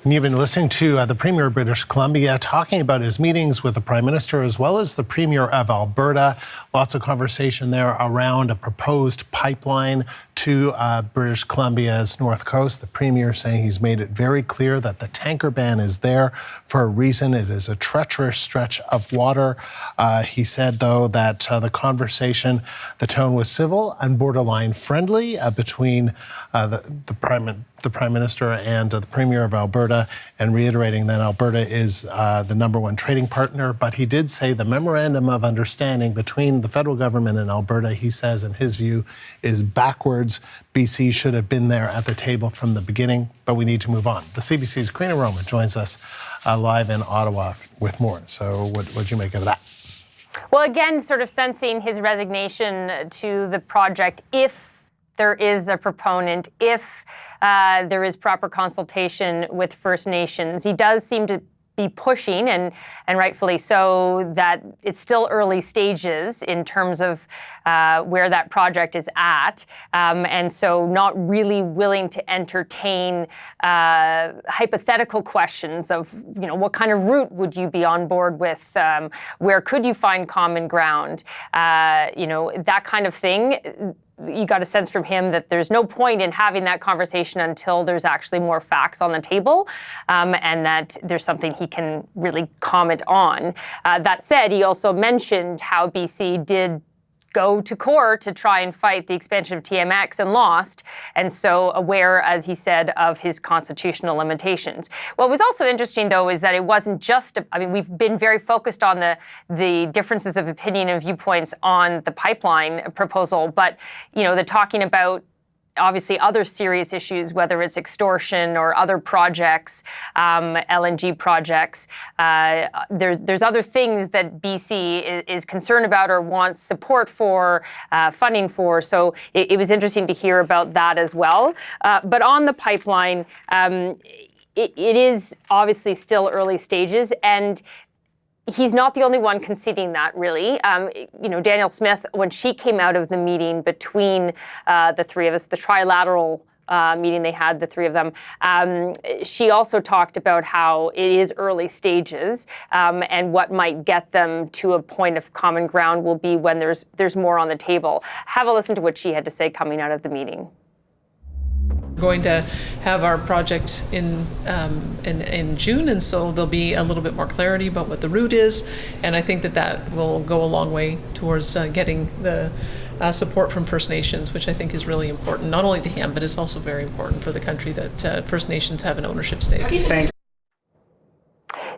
And you've been listening to the Premier of British Columbia talking about his meetings with the Prime Minister as well as the Premier of Alberta. Lots of conversation there around a proposed pipeline to British Columbia's north coast. The Premier saying he's made it very clear that the tanker ban is there for a reason. It is a treacherous stretch of water. He said, though, that the conversation, the tone was civil and borderline friendly between the Prime Minister and the Premier of Alberta, and reiterating that Alberta is the number one trading partner. But he did say the memorandum of understanding between the federal government and Alberta, he says, in his view, is backwards. BC should have been there at the table from the beginning, but we need to move on. The CBC's Karina Roman joins us live in Ottawa with more. So what'd you make of that? Well, again, sort of sensing his resignation to the project if there is a proponent, if there is proper consultation with First Nations. He does seem to be pushing, and rightfully so, that it's still early stages in terms of where that project is at, and so not really willing to entertain hypothetical questions of, you know, what kind of route would you be on board with, where could you find common ground, you know, that kind of thing. You got a sense from him that there's no point in having that conversation until there's actually more facts on the table, and that there's something he can really comment on. That said, he also mentioned how BC did go to court to try and fight the expansion of TMX and lost, and so aware, as he said, of his constitutional limitations. What was also interesting, though, is that it wasn't just, I mean, we've been very focused on the differences of opinion and viewpoints on the pipeline proposal, but, you know, the talking about obviously other serious issues, whether it's extortion or other projects, LNG projects. There's other things that BC is concerned about or wants support for, funding for. So it was interesting to hear about that as well. But on the pipeline, it is obviously still early stages, and he's not the only one conceding that, really. You know, Danielle Smith, when she came out of the meeting between the three of us, the trilateral meeting they had, the three of them, she also talked about how it is early stages, and what might get them to a point of common ground will be when there's more on the table. Have a listen to what she had to say coming out of the meeting. Going to have our project in June, and so there'll be a little bit more clarity about what the route is, and I think that will go a long way towards getting the support from First Nations, which I think is really important, not only to him, but it's also very important for the country that First Nations have an ownership stake. Thanks.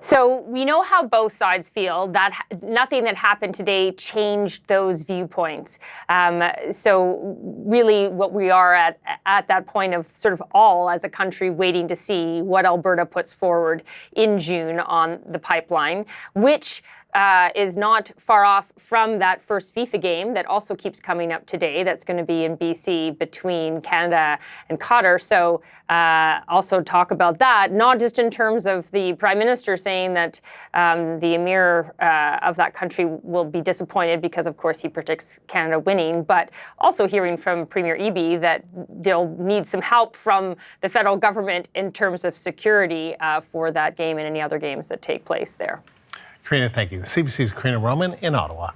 So we know how both sides feel, that nothing that happened today changed those viewpoints. So really what we are at that point of sort of all as a country waiting to see what Alberta puts forward in June on the pipeline, which is not far off from that first FIFA game that also keeps coming up today. That's going to be in BC between Canada and Qatar. So also talk about that, not just in terms of the Prime Minister saying that the Emir of that country will be disappointed because, of course, he predicts Canada winning, but also hearing from Premier Eby that they'll need some help from the federal government in terms of security for that game and any other games that take place there. Karina, thank you. The CBC's Karina Roman in Ottawa.